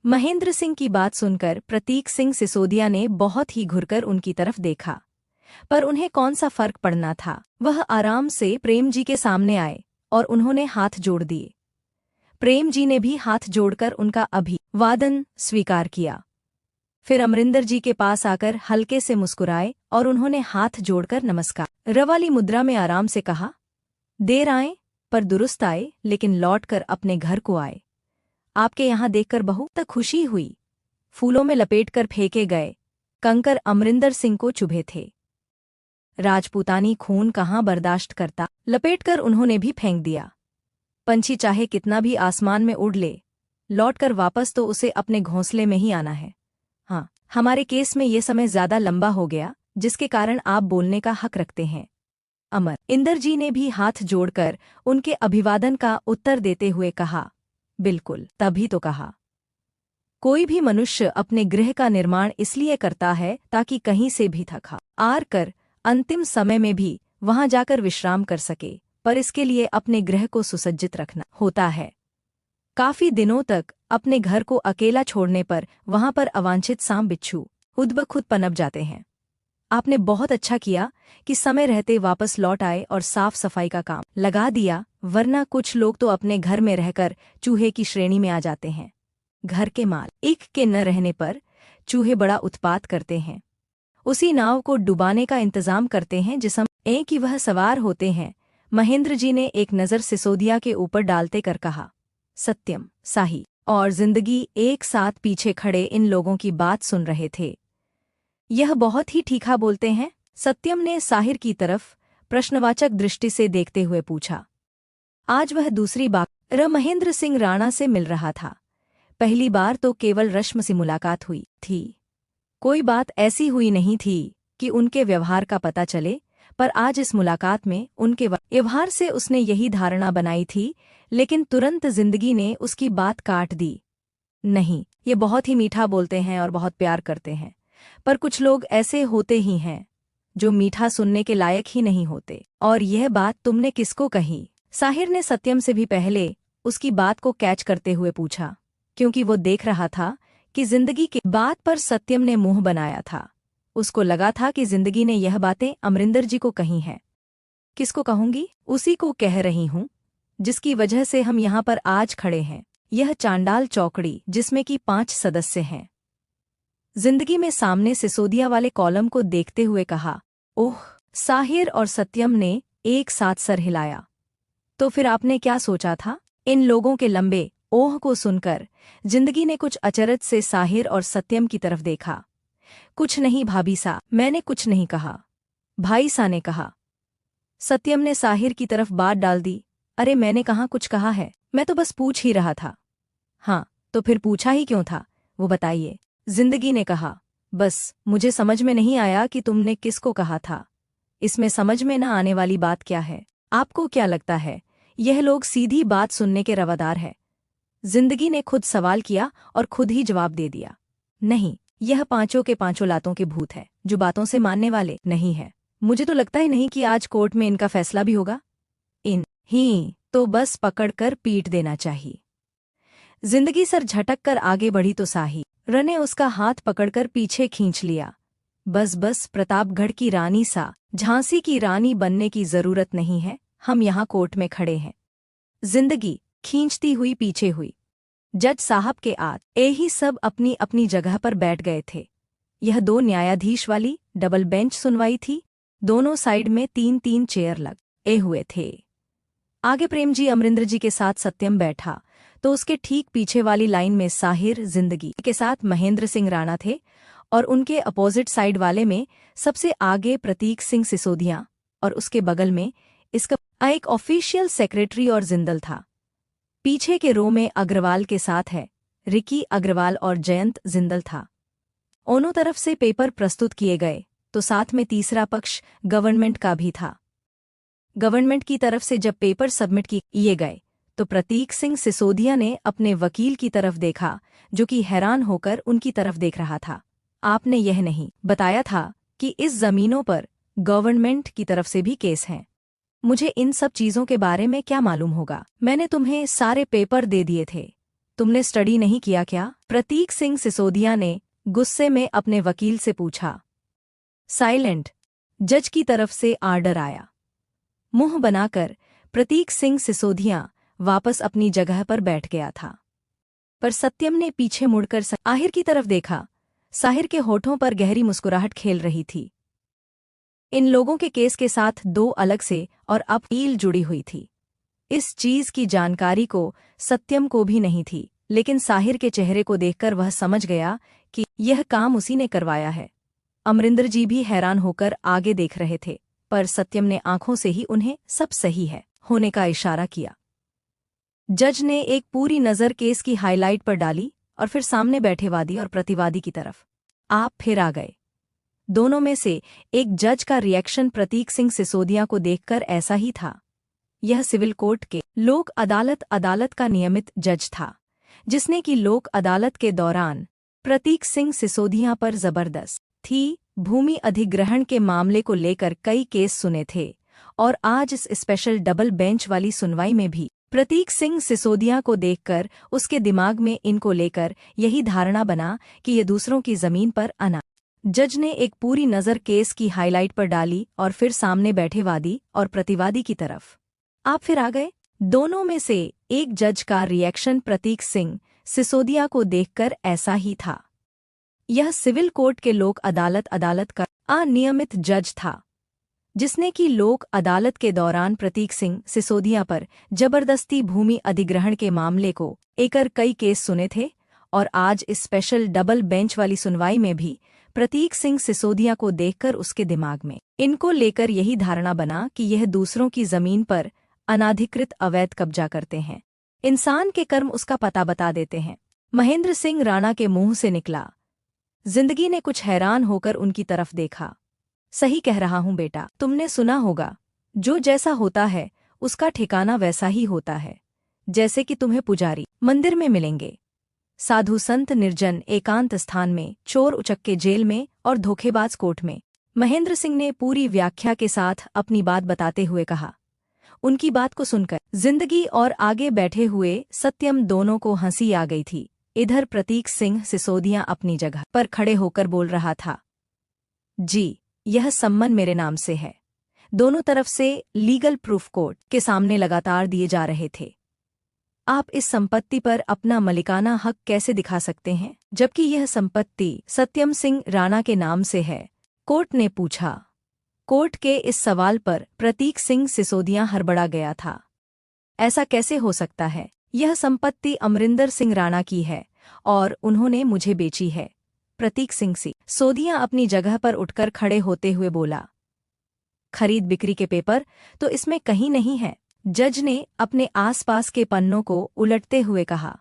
महेंद्र सिंह की बात सुनकर प्रतीक सिंह सिसोदिया ने बहुत ही घुरकर उनकी तरफ देखा, पर उन्हें कौन सा फर्क पड़ना था। वह आराम से प्रेम जी के सामने आए और उन्होंने हाथ जोड़ दिए। प्रेम जी ने भी हाथ जोड़कर उनका अभिवादन स्वीकार किया। फिर अमरिंदर जी के पास आकर हल्के से मुस्कुराए और उन्होंने हाथ जोड़कर नमस्कार रवाली मुद्रा में आराम से कहा, देर आए पर दुरुस्त आए, लेकिन लौटकर अपने घर को आए। आपके यहाँ देखकर बहुत खुशी हुई। फूलों में लपेटकर फेंके गए कंकर अमरिंदर सिंह को चुभे थे। राजपूतानी खून कहाँ बर्दाश्त करता। लपेटकर उन्होंने भी फेंक दिया। पंछी चाहे कितना भी आसमान में उड़ ले, लौटकर वापस तो उसे अपने घोंसले में ही आना है। हाँ, हमारे केस में ये समय ज्यादा लंबा हो गया, जिसके कारण आप बोलने का हक रखते हैं। अमर इंदर जी ने भी हाथ जोड़कर उनके अभिवादन का उत्तर देते हुए कहा, बिल्कुल। तभी तो कहा, कोई भी मनुष्य अपने गृह का निर्माण इसलिए करता है ताकि कहीं से भी थका आर कर अंतिम समय में भी वहां जाकर विश्राम कर सके, पर इसके लिए अपने गृह को सुसज्जित रखना होता है। काफी दिनों तक अपने घर को अकेला छोड़ने पर वहां पर अवांछित सांप बिच्छू खुद ब खुद पनप जाते हैं। आपने बहुत अच्छा किया कि समय रहते वापस लौट आए और साफ सफाई का काम लगा दिया, वरना कुछ लोग तो अपने घर में रहकर चूहे की श्रेणी में आ जाते हैं। घर के माल एक के न रहने पर चूहे बड़ा उत्पात करते हैं। उसी नाव को डुबाने का इंतजाम करते हैं जिसम की वह सवार होते हैं। महेंद्र जी ने एक नज़र सिसोदिया के ऊपर डालते कर कहा, सत्यम, साही और जिंदगी एक साथ पीछे खड़े इन लोगों की बात सुन रहे थे। यह बहुत ही ठीका बोलते हैं। सत्यम ने साहिर की तरफ प्रश्नवाचक दृष्टि से देखते हुए पूछा। आज वह दूसरी बार महेंद्र सिंह राणा से मिल रहा था। पहली बार तो केवल रश्म सी मुलाकात हुई थी। कोई बात ऐसी हुई नहीं थी कि उनके व्यवहार का पता चले, पर आज इस मुलाकात में उनके व्यवहार से उसने यही धारणा बनाई थी, लेकिन तुरंत जिंदगी ने उसकी बात काट दी। नहीं, ये बहुत ही मीठा बोलते हैं और बहुत प्यार करते हैं, पर कुछ लोग ऐसे होते ही हैं जो मीठा सुनने के लायक ही नहीं होते। और यह बात तुमने किसको कही? साहिर ने सत्यम से भी पहले उसकी बात को कैच करते हुए पूछा, क्योंकि वो देख रहा था कि जिंदगी की बात पर सत्यम ने मुंह बनाया था। उसको लगा था कि जिंदगी ने यह बातें अमरिंदर जी को कही हैं। किसको कहूंगी? उसी को कह रही हूं जिसकी वजह से हम यहाँ पर आज खड़े हैं। यह चांडाल चौकड़ी जिसमें कि 5 सदस्य हैं। जिंदगी में सामने सिसोदिया वाले कॉलम को देखते हुए कहा। ओह! साहिर और सत्यम ने एक साथ सर हिलाया। तो फिर आपने क्या सोचा था? इन लोगों के लंबे ओह को सुनकर जिंदगी ने कुछ अचरज से साहिर और सत्यम की तरफ देखा। कुछ नहीं भाभी सा, मैंने कुछ नहीं कहा, भाई सा ने कहा। सत्यम ने साहिर की तरफ बात डाल दी। अरे मैंने कहाँ कुछ कहा है, मैं तो बस पूछ ही रहा था। हाँ, तो फिर पूछा ही क्यों था, वो बताइए, जिंदगी ने कहा। बस मुझे समझ में नहीं आया कि तुमने किसको कहा था। इसमें समझ में न आने वाली बात क्या है? आपको क्या लगता है यह लोग सीधी बात सुनने के रवादार है? जिंदगी ने खुद सवाल किया और खुद ही जवाब दे दिया। नहीं, यह पांचों के पांचों लातों के भूत है जो बातों से मानने वाले नहीं है। मुझे तो लगता ही नहीं कि आज कोर्ट में इनका फैसला भी होगा। इन ही तो बस पकड़कर पीट देना चाहिए। जिंदगी सर झटक कर आगे बढ़ी तो साहिर ने उसका हाथ पकड़कर पीछे खींच लिया। बस बस, प्रतापगढ़ की रानी सा झांसी की रानी बनने की जरूरत नहीं है, हम यहाँ कोर्ट में खड़े हैं। जिंदगी खींचती हुई पीछे हुई। जज साहब के ही सब अपनी अपनी जगह पर बैठ गए थे। यह 2 न्यायाधीश वाली डबल बेंच सुनवाई थी। दोनों साइड में 3-3 चेयर लगे हुए थे। आगे प्रेम जी अमरिंदर जी के साथ सत्यम बैठा, तो उसके ठीक पीछे वाली लाइन में साहिर जिंदगी के साथ महेंद्र सिंह राणा थे, और उनके अपोजिट साइड वाले में सबसे आगे प्रतीक सिंह सिसोदिया, और उसके बगल में इसका एक ऑफिशियल सेक्रेटरी और जिंदल था। पीछे के रो में अग्रवाल के साथ है रिकी अग्रवाल और जयंत जिंदल था। दोनों तरफ से पेपर प्रस्तुत किए गए, तो साथ में तीसरा पक्ष गवर्नमेंट का भी था। गवर्नमेंट की तरफ से जब पेपर सबमिट किए गए, तो प्रतीक सिंह सिसोदिया ने अपने वकील की तरफ देखा, जो कि हैरान होकर उनकी तरफ देख रहा था। आपने यह नहीं बताया था कि इस जमीनों पर गवर्नमेंट की तरफ से भी केस हैं। मुझे इन सब चीजों के बारे में क्या मालूम होगा? मैंने तुम्हें सारे पेपर दे दिए थे, तुमने स्टडी नहीं किया क्या? प्रतीक सिंह सिसोदिया ने गुस्से में अपने वकील से पूछा। साइलेंट। जज की तरफ से आर्डर आया। मुंह बनाकर प्रतीक सिंह सिसोदिया वापस अपनी जगह पर बैठ गया था। पर सत्यम ने पीछे मुड़कर साहिर की तरफ देखा। साहिर के होठों पर गहरी मुस्कुराहट खेल रही थी। इन लोगों के केस के साथ दो अलग से और अपील जुड़ी हुई थी। इस चीज की जानकारी को सत्यम को भी नहीं थी, लेकिन साहिर के चेहरे को देखकर वह समझ गया कि यह काम उसी ने करवाया है। अमरिंदर जी भी हैरान होकर आगे देख रहे थे, पर सत्यम ने आंखों से ही उन्हें सब सही है होने का इशारा किया। जज ने एक पूरी नज़र केस की हाईलाइट पर डाली और फिर सामने बैठे वादी और प्रतिवादी की तरफ। आप फिर आ गए। दोनों में से एक जज का रिएक्शन प्रतीक सिंह सिसोदिया को देखकर ऐसा ही था। यह सिविल कोर्ट के लोक अदालत का नियमित जज था, जिसने की लोक अदालत के दौरान प्रतीक सिंह सिसोदिया पर जबरदस्त थी भूमि अधिग्रहण के मामले को लेकर कई केस सुने थे, और आज इस स्पेशल डबल बेंच वाली सुनवाई में भी प्रतीक सिंह सिसोदिया को देखकर उसके दिमाग में इनको लेकर यही धारणा बना कि ये दूसरों की जमीन पर आना। जज ने एक पूरी नज़र केस की हाईलाइट पर डाली और फिर सामने बैठे वादी और प्रतिवादी की तरफ। आप फिर आ गए। दोनों में से एक जज का रिएक्शन प्रतीक सिंह सिसोदिया को देखकर ऐसा ही था। यह सिविल कोर्ट के लोक अदालत का अनियमित जज था, जिसने की लोक अदालत के दौरान प्रतीक सिंह सिसोदिया पर जबरदस्ती भूमि अधिग्रहण के मामले को लेकर कई केस सुने थे, और आज इस स्पेशल डबल बेंच वाली सुनवाई में भी प्रतीक सिंह सिसोदिया को देखकर उसके दिमाग में इनको लेकर यही धारणा बना कि यह दूसरों की जमीन पर अनाधिकृत अवैध कब्जा करते हैं। इंसान के कर्म उसका पता बता देते हैं। महेंद्र सिंह राणा के मुंह से निकला। जिंदगी ने कुछ हैरान होकर उनकी तरफ देखा। सही कह रहा हूं बेटा, तुमने सुना होगा, जो जैसा होता है उसका ठिकाना वैसा ही होता है। जैसे कि तुम्हें पुजारी मंदिर में मिलेंगे, साधु संत निर्जन एकांत स्थान में, चोर उचक्के जेल में और धोखेबाज कोर्ट में। महेंद्र सिंह ने पूरी व्याख्या के साथ अपनी बात बताते हुए कहा। उनकी बात को सुनकर जिंदगी और आगे बैठे हुए सत्यम दोनों को हंसी आ गई थी। इधर प्रतीक सिंह सिसोदिया अपनी जगह पर खड़े होकर बोल रहा था। जी, यह सम्मन मेरे नाम से है। दोनों तरफ से लीगल प्रूफ कोर्ट के सामने लगातार दिए जा रहे थे। आप इस संपत्ति पर अपना मलिकाना हक कैसे दिखा सकते हैं, जबकि यह संपत्ति सत्यम सिंह राणा के नाम से है? कोर्ट ने पूछा। कोर्ट के इस सवाल पर प्रतीक सिंह सिसोदिया हड़बड़ा गया था। ऐसा कैसे हो सकता है? यह संपत्ति अमरिंदर सिंह राणा की है और उन्होंने मुझे बेची है। प्रतीक सिंह सिसोदिया अपनी जगह पर उठकर खड़े होते हुए बोला। खरीद बिक्री के पेपर तो इसमें कहीं नहीं है। जज ने अपने आसपास के पन्नों को उलटते हुए कहा।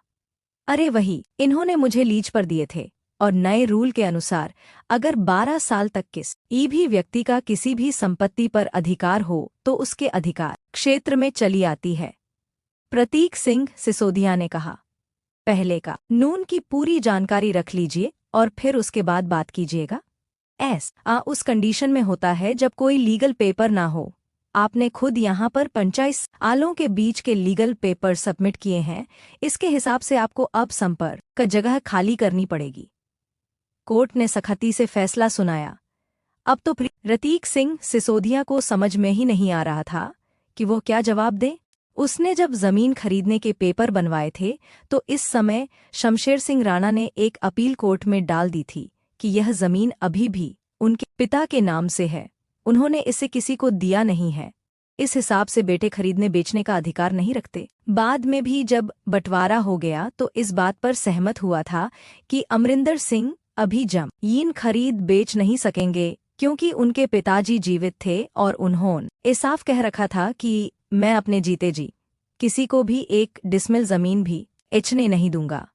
अरे वही, इन्होंने मुझे लीज पर दिए थे, और नए रूल के अनुसार अगर 12 साल तक किसी भी व्यक्ति का किसी भी संपत्ति पर अधिकार हो तो उसके अधिकार क्षेत्र में चली आती है। प्रतीक सिंह सिसोदिया ने कहा। पहले का कानून की पूरी जानकारी रख लीजिए और फिर उसके बाद बात कीजिएगा। उस कंडीशन में होता है जब कोई लीगल पेपर ना हो। आपने खुद यहाँ पर 25 सालों के बीच के लीगल पेपर सबमिट किए हैं, इसके हिसाब से आपको अब संपर्क का जगह खाली करनी पड़ेगी। कोर्ट ने सख्ती से फैसला सुनाया। अब तो प्रतीक सिंह सिसोदिया को समझ में ही नहीं आ रहा था कि वो क्या जवाब दे। उसने जब जमीन खरीदने के पेपर बनवाए थे तो इस समय शमशेर सिंह राणा ने एक अपील कोर्ट में डाल दी थी कि यह जमीन अभी भी उनके पिता के नाम से है, उन्होंने इसे किसी को दिया नहीं है। इस हिसाब से बेटे खरीदने बेचने का अधिकार नहीं रखते। बाद में भी जब बंटवारा हो गया तो इस बात पर सहमत हुआ था कि अमरिंदर सिंह अभी जमीन खरीद बेच नहीं सकेंगे, क्योंकि उनके पिताजी जीवित थे और उन्होंने साफ कह रखा था कि मैं अपने जीते जी किसी को भी एक डिसमिल जमीन भी बेचने नहीं दूंगा।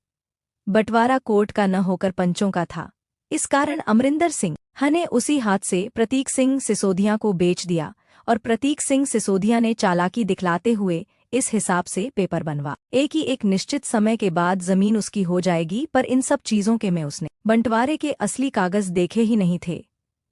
बंटवारा कोर्ट का न होकर पंचों का था। इस कारण अमरिंदर सिंह ने उसी हाथ से प्रतीक सिंह सिसोदिया को बेच दिया, और प्रतीक सिंह सिसोदिया ने चालाकी दिखलाते हुए इस हिसाब से पेपर बनवा एक निश्चित समय के बाद जमीन उसकी हो जाएगी। पर इन सब चीजों के में उसने बंटवारे के असली कागज देखे ही नहीं थे,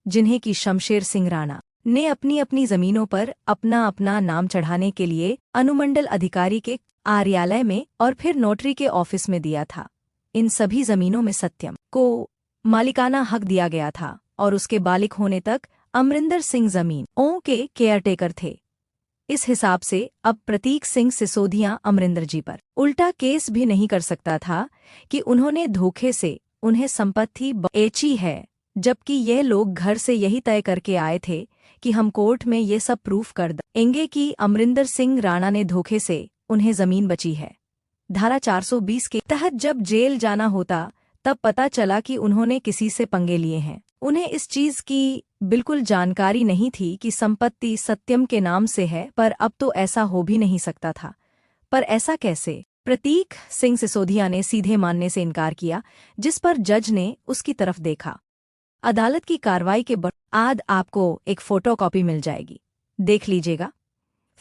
जिन्हें कि शमशेर सिंह राणा ने अपनी अपनी जमीनों पर अपना अपना नाम चढ़ाने के लिए अनुमंडल अधिकारी के कार्यालय में और फिर नोटरी के ऑफिस में दिया था। इन सभी जमीनों में सत्यम को मालिकाना हक दिया गया था और उसके बालिग होने तक अमरिंदर सिंह जमीनों के केयरटेकर थे। इस हिसाब से अब प्रतीक सिंह सिसोदिया अमरिंदर जी पर उल्टा केस भी नहीं कर सकता था कि उन्होंने धोखे से उन्हें संपत्ति बेची है, जबकि ये लोग घर से यही तय करके आए थे कि हम कोर्ट में ये सब प्रूफ कर देंगे कि अमरिंदर सिंह राणा ने धोखे से उन्हें जमीन बची है। धारा 420 के तहत जब जेल जाना होता तब पता चला कि उन्होंने किसी से पंगे लिए हैं। उन्हें इस चीज की बिल्कुल जानकारी नहीं थी कि संपत्ति सत्यम के नाम से है, पर अब तो ऐसा हो भी नहीं सकता था। पर ऐसा कैसे? प्रतीक सिंह सिसोदिया ने सीधे मानने से इनकार किया, जिस पर जज ने उसकी तरफ देखा। अदालत की कार्रवाई के बाद आपको एक फोटोकॉपी मिल जाएगी, देख लीजिएगा।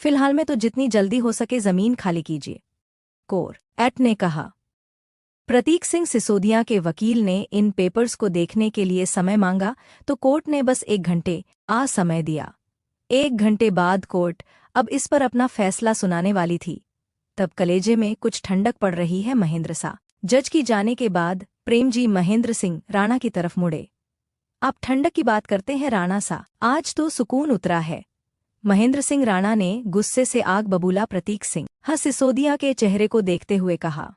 फिलहाल में तो जितनी जल्दी हो सके जमीन खाली कीजिए, कोर्ट ने कहा। प्रतीक सिंह सिसोदिया के वकील ने इन पेपर्स को देखने के लिए समय मांगा तो कोर्ट ने बस 1 घंटे समय दिया। 1 घंटे बाद कोर्ट अब इस पर अपना फैसला सुनाने वाली थी। तब कलेजे में कुछ ठंडक पड़ रही है महेंद्र सा। जज की जाने के बाद प्रेम जी महेंद्र सिंह राणा की तरफ मुड़े। आप ठंडक की बात करते हैं राणा सा, आज तो सुकून उतरा है। महेंद्र सिंह राणा ने गुस्से से आग बबूला प्रतीक सिंह सिसोदिया के चेहरे को देखते हुए कहा,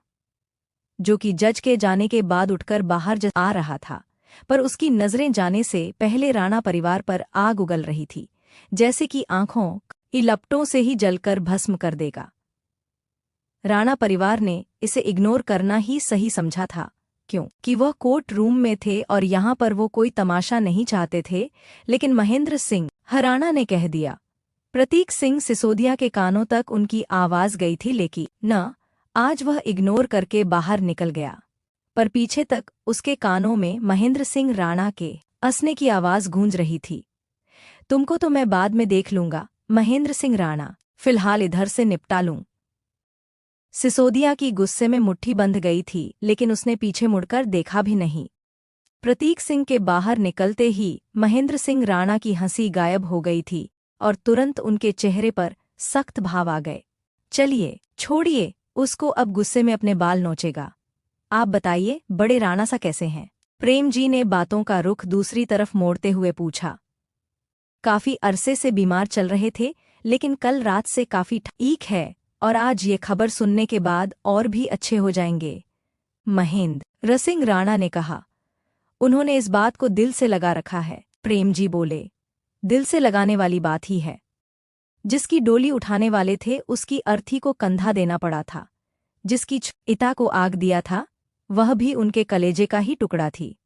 जो कि जज के जाने के बाद उठकर बाहर आ रहा था, पर उसकी नजरें जाने से पहले राणा परिवार पर आग उगल रही थी, जैसे कि आंखों की लपटों से ही जलकर भस्म कर देगा। राणा परिवार ने इसे इग्नोर करना ही सही समझा था, क्योंकि वह कोर्ट रूम में थे और यहाँ पर वो कोई तमाशा नहीं चाहते थे। लेकिन महेंद्र सिंह राणा ने कह दिया। प्रतीक सिंह सिसोदिया के कानों तक उनकी आवाज गई थी, लेकिन न आज वह इग्नोर करके बाहर निकल गया, पर पीछे तक उसके कानों में महेंद्र सिंह राणा के हंसने की आवाज गूंज रही थी। तुमको तो मैं बाद में देख लूंगा महेंद्र सिंह राणा, फिलहाल इधर से निपटा लूं। सिसोदिया की गुस्से में मुट्ठी बंध गई थी, लेकिन उसने पीछे मुड़कर देखा भी नहीं। प्रतीक सिंह के बाहर निकलते ही महेंद्र सिंह राणा की हंसी गायब हो गई थी और तुरंत उनके चेहरे पर सख्त भाव आ गए। चलिए छोड़िए उसको, अब गुस्से में अपने बाल नोचेगा। आप बताइए बड़े राणा सा कैसे हैं? प्रेम जी ने बातों का रुख दूसरी तरफ मोड़ते हुए पूछा। काफी अरसे से बीमार चल रहे थे, लेकिन कल रात से काफी ठीक है और आज ये खबर सुनने के बाद और भी अच्छे हो जाएंगे, महेंद्र सिंह राणा ने कहा। उन्होंने इस बात को दिल से लगा रखा है, प्रेम जी बोले। दिल से लगाने वाली बात ही है। जिसकी डोली उठाने वाले थे उसकी अर्थी को कंधा देना पड़ा था, जिसकी चिता को आग दिया था वह भी उनके कलेजे का ही टुकड़ा थी,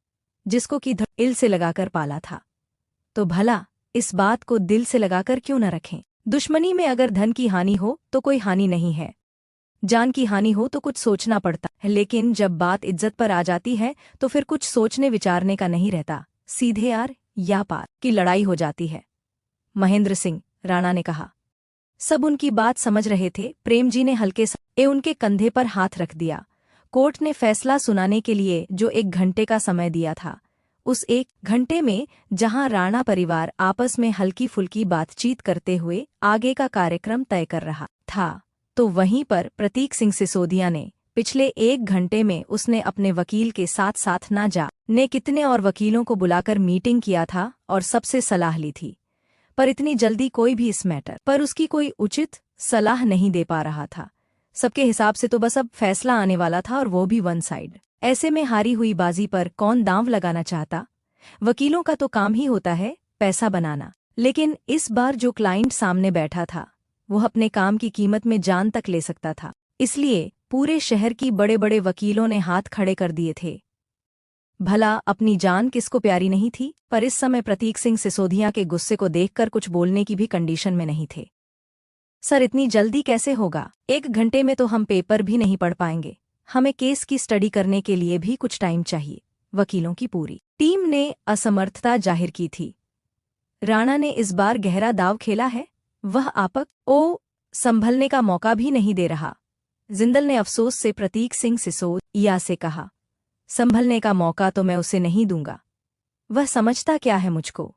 जिसको कि दिल से लगाकर पाला था। तो भला इस बात को दिल से लगाकर क्यों न रखें? दुश्मनी में अगर धन की हानि हो तो कोई हानि नहीं है, जान की हानि हो तो कुछ सोचना पड़ता है, लेकिन जब बात इज्जत पर आ जाती है तो फिर कुछ सोचने विचारने का नहीं रहता, सीधे यार या पार की लड़ाई हो जाती है, महेंद्र सिंह राणा ने कहा। सब उनकी बात समझ रहे थे। प्रेम जी ने हल्के से उनके कंधे पर हाथ रख दिया। कोर्ट ने फैसला सुनाने के लिए जो 1 घंटे का समय दिया था, उस 1 घंटे में जहां राणा परिवार आपस में हल्की फुल्की बातचीत करते हुए आगे का कार्यक्रम तय कर रहा था, तो वहीं पर प्रतीक सिंह सिसोदिया ने पिछले 1 घंटे में उसने अपने वकील के साथ साथ ना जाने कितने और वकीलों को बुलाकर मीटिंग किया था और सबसे सलाह ली थी, पर इतनी जल्दी कोई भी इस मैटर पर उसकी कोई उचित सलाह नहीं दे पा रहा था। सबके हिसाब से तो बस अब फैसला आने वाला था और वो भी 1 साइड। ऐसे में हारी हुई बाजी पर कौन दांव लगाना चाहता? वकीलों का तो काम ही होता है पैसा बनाना, लेकिन इस बार जो क्लाइंट सामने बैठा था वो अपने काम की कीमत में जान तक ले सकता था, इसलिए पूरे शहर की बड़े बड़े वकीलों ने हाथ खड़े कर दिए थे। भला अपनी जान किसको प्यारी नहीं थी? पर इस समय प्रतीक सिंह सिसोदिया के गुस्से को देखकर कुछ बोलने की भी कंडीशन में नहीं थे। सर इतनी जल्दी कैसे होगा? 1 घंटे में तो हम पेपर भी नहीं पढ़ पाएंगे, हमें केस की स्टडी करने के लिए भी कुछ टाइम चाहिए। वकीलों की पूरी टीम ने असमर्थता जाहिर की थी। राणा ने इस बार गहरा दाव खेला है, वह आपक ओ संभलने का मौका भी नहीं दे रहा। जिंदल ने अफसोस से प्रतीक सिंह सिसोदिया से कहा, संभलने का मौका तो मैं उसे नहीं दूंगा, वह समझता क्या है मुझको?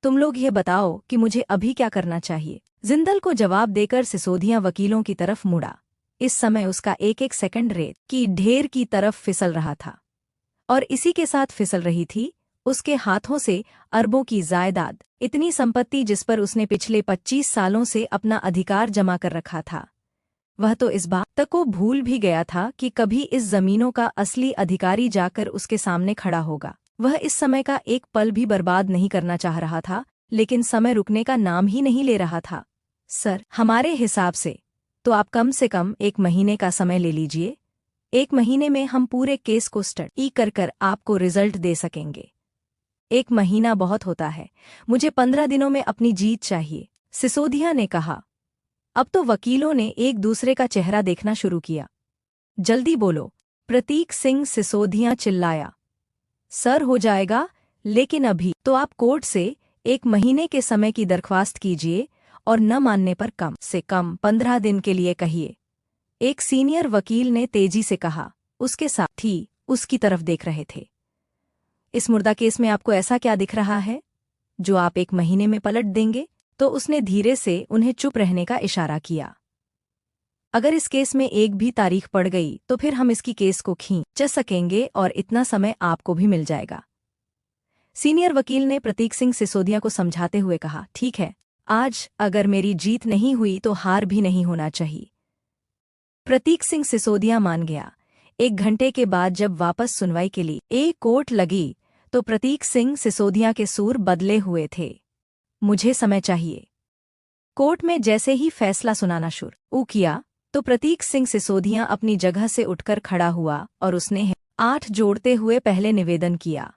तुम लोग ये बताओ कि मुझे अभी क्या करना चाहिए? जिंदल को जवाब देकर सिसोदिया वकीलों की तरफ मुड़ा। इस समय उसका एक एक सेकंड रेत की ढेर की तरफ फिसल रहा था, और इसी के साथ फिसल रही थी उसके हाथों से अरबों की जायदाद, इतनी संपत्ति जिस पर उसने पिछले 25 सालों से अपना अधिकार जमा कर रखा था। वह तो इस बात तक को भूल भी गया था कि कभी इस जमीनों का असली अधिकारी जाकर उसके सामने खड़ा होगा। वह इस समय का एक पल भी बर्बाद नहीं करना चाह रहा था, लेकिन समय रुकने का नाम ही नहीं ले रहा था। सर, हमारे हिसाब से तो आप कम से कम 1 महीने का समय ले लीजिए। 1 महीने में हम पूरे केस को स्टडी कर आपको रिजल्ट दे सकेंगे। 1 महीना बहुत होता है, मुझे 15 दिनों में अपनी जीत चाहिए, सिसोदिया ने कहा। अब तो वकीलों ने एक दूसरे का चेहरा देखना शुरू किया। जल्दी बोलो, प्रतीक सिंह सिसोदिया चिल्लाया। सर, हो जाएगा, लेकिन अभी तो आप कोर्ट से 1 महीने के समय की दरख्वास्त कीजिए, और न मानने पर कम से कम 15 दिन के लिए कहिए, एक सीनियर वकील ने तेजी से कहा। उसके साथी उसकी तरफ देख रहे थे। इस मुर्दा केस में आपको ऐसा क्या दिख रहा है जो आप 1 महीने में पलट देंगे? तो उसने धीरे से उन्हें चुप रहने का इशारा किया। अगर इस केस में एक भी तारीख पड़ गई तो फिर हम इसकी केस को खींच सकेंगे, और इतना समय आपको भी मिल जाएगा। सीनियर वकील ने प्रतीक सिंह सिसोदिया को समझाते हुए कहा। ठीक है, आज अगर मेरी जीत नहीं हुई तो हार भी नहीं होना चाहिए। प्रतीक सिंह सिसोदिया मान गया। 1 घंटे के बाद जब वापस सुनवाई के लिए एक कोर्ट लगी तो प्रतीक सिंह सिसोदिया के सूर बदले हुए थे। मुझे समय चाहिए। कोर्ट में जैसे ही फैसला सुनाना शुरू किया तो प्रतीक सिंह सिसोदिया अपनी जगह से उठकर खड़ा हुआ और उसने 8 जोड़ते हुए पहले निवेदन किया।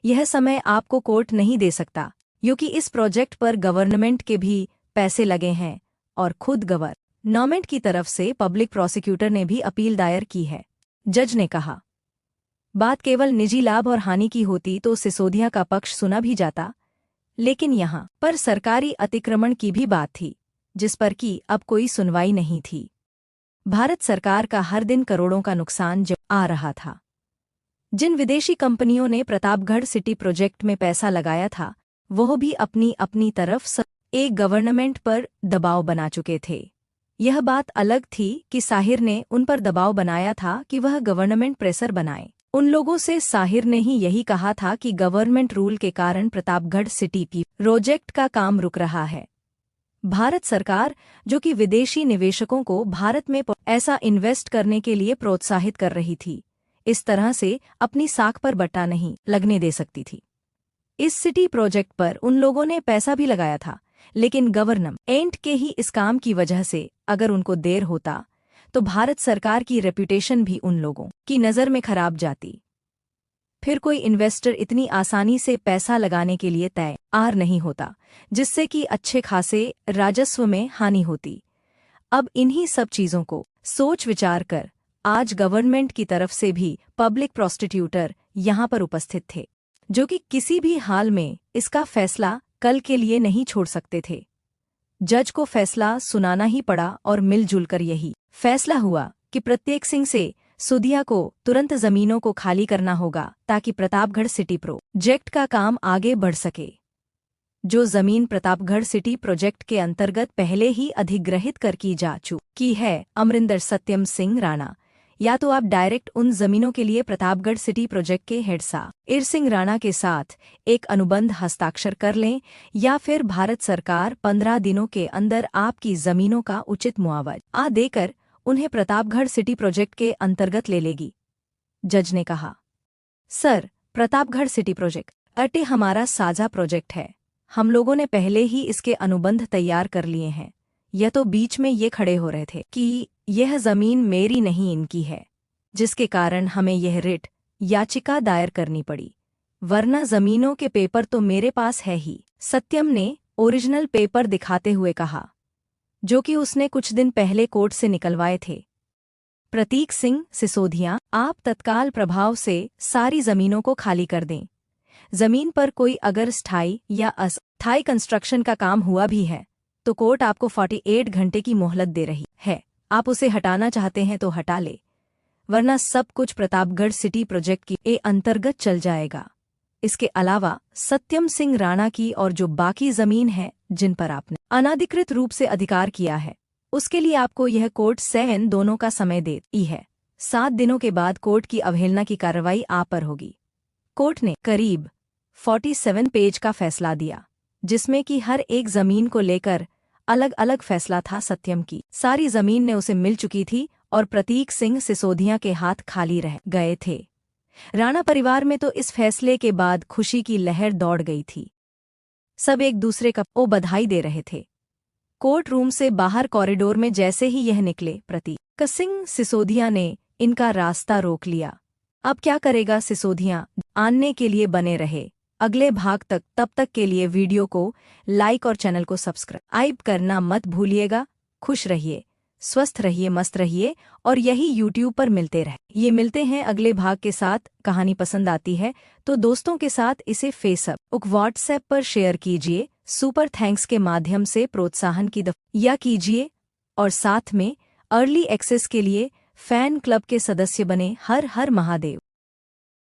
यह समय आपको कोर्ट नहीं दे सकता, क्योंकि इस प्रोजेक्ट पर गवर्नमेंट के भी पैसे लगे हैं, और खुद गवर्नमेंट की तरफ से पब्लिक प्रोसिक्यूटर ने भी अपील दायर की है। जज ने कहा, बात केवल निजी लाभ और हानि की होती तो सिसोदिया का पक्ष सुना भी जाता, लेकिन यहाँ पर सरकारी अतिक्रमण की भी बात थी, जिस पर कि अब कोई सुनवाई नहीं थी। भारत सरकार का हर दिन करोड़ों का नुकसान जो आ रहा था। जिन विदेशी कंपनियों ने प्रतापगढ़ सिटी प्रोजेक्ट में पैसा लगाया था, वह भी अपनी अपनी तरफ एक गवर्नमेंट पर दबाव बना चुके थे। यह बात अलग थी कि साहिर ने उन पर दबाव बनाया था कि वह गवर्नमेंट प्रेशर बनाए। उन लोगों से साहिर ने ही यही कहा था कि गवर्नमेंट रूल के कारण प्रतापगढ़ सिटी की प्रोजेक्ट का काम रुक रहा है। भारत सरकार, जो कि विदेशी निवेशकों को भारत में ऐसा इन्वेस्ट करने के लिए प्रोत्साहित कर रही थी, इस तरह से अपनी साख पर बट्टा नहीं लगने दे सकती थी। इस सिटी प्रोजेक्ट पर उन लोगों ने पैसा भी लगाया था, लेकिन गवर्नमेंट के ही इस काम की वजह से अगर उनको देर होता तो भारत सरकार की रेपुटेशन भी उन लोगों की नज़र में खराब जाती। फिर कोई इन्वेस्टर इतनी आसानी से पैसा लगाने के लिए तैयार नहीं होता, जिससे कि अच्छे खासे राजस्व में हानि होती। अब इन्हीं सब चीज़ों को सोच विचार कर आज गवर्नमेंट की तरफ से भी पब्लिक प्रोसिक्यूटर यहाँ पर उपस्थित थे, जो कि किसी भी हाल में इसका फैसला कल के लिए नहीं छोड़ सकते थे। जज को फैसला सुनाना ही पड़ा, और मिलजुल कर यही फैसला हुआ कि प्रत्येक सिंह से सुदिया को तुरंत जमीनों को खाली करना होगा, ताकि प्रतापगढ़ सिटी प्रोजेक्ट का काम आगे बढ़ सके। जो जमीन प्रतापगढ़ सिटी प्रोजेक्ट के अंतर्गत पहले ही अधिग्रहित कर की जा चुकी है, अमरिंदर सत्यम सिंह राणा, या तो आप डायरेक्ट उन जमीनों के लिए प्रतापगढ़ सिटी प्रोजेक्ट के हेड साहिर सिंह राणा के साथ एक अनुबंध हस्ताक्षर कर लें, या फिर भारत सरकार 15 दिनों के अंदर आपकी जमीनों का उचित मुआवजा देकर उन्हें प्रतापगढ़ सिटी प्रोजेक्ट के अंतर्गत ले लेगी। जज ने कहा, सर, प्रतापगढ़ सिटी प्रोजेक्ट हमारा साझा प्रोजेक्ट है। हम लोगों ने पहले ही इसके अनुबंध तैयार कर लिए हैं। यह तो बीच में ये खड़े हो रहे थे कि यह जमीन मेरी नहीं इनकी है, जिसके कारण हमें यह रिट याचिका दायर करनी पड़ी, वरना जमीनों के पेपर तो मेरे पास है ही। सत्यम ने ओरिजिनल पेपर दिखाते हुए कहा, जो कि उसने कुछ दिन पहले कोर्ट से निकलवाए थे। प्रतीक सिंह सिसोदिया, आप तत्काल प्रभाव से सारी जमीनों को खाली कर दें। जमीन पर कोई अगर स्थायी या अस्थायी कंस्ट्रक्शन का काम हुआ भी है तो कोर्ट आपको 48 घंटे की मोहलत दे रही है। आप उसे हटाना चाहते हैं तो हटा ले, वरना सब कुछ प्रतापगढ़ सिटी प्रोजेक्ट की अंतर्गत चल जाएगा। इसके अलावा सत्यम सिंह राणा की और जो बाकी जमीन है जिन पर आपने अनाधिकृत रूप से अधिकार किया है, उसके लिए आपको यह कोर्ट सहन दोनों का समय देती है। 7 दिनों के बाद कोर्ट की अवहेलना की कार्रवाई आप पर होगी। कोर्ट ने करीब 47 पेज का फैसला दिया, जिसमें कि हर एक जमीन को लेकर अलग अलग फैसला था। सत्यम की सारी जमीन ने उसे मिल चुकी थी और प्रतीक सिंह सिसोदिया के हाथ खाली रह गए थे। राणा परिवार में तो इस फैसले के बाद खुशी की लहर दौड़ गई थी। सब एक दूसरे को बधाई दे रहे थे। कोर्ट रूम से बाहर कॉरिडोर में जैसे ही यह निकले, प्रतीक सिंह सिसोदिया ने इनका रास्ता रोक लिया। अब क्या करेगा सिसोदिया? जानने के लिए बने रहे अगले भाग तक। तब तक के लिए वीडियो को लाइक और चैनल को सब्सक्राइब करना मत भूलिएगा। खुश रहिए, स्वस्थ रहिए, मस्त रहिए और यही यूट्यूब पर मिलते हैं अगले भाग के साथ। कहानी पसंद आती है तो दोस्तों के साथ इसे फेसबुक, व्हाट्सएप पर शेयर कीजिए। सुपर थैंक्स के माध्यम से प्रोत्साहन की दफा कीजिए और साथ में अर्ली एक्सेस के लिए फैन क्लब के सदस्य बने। हर हर महादेव।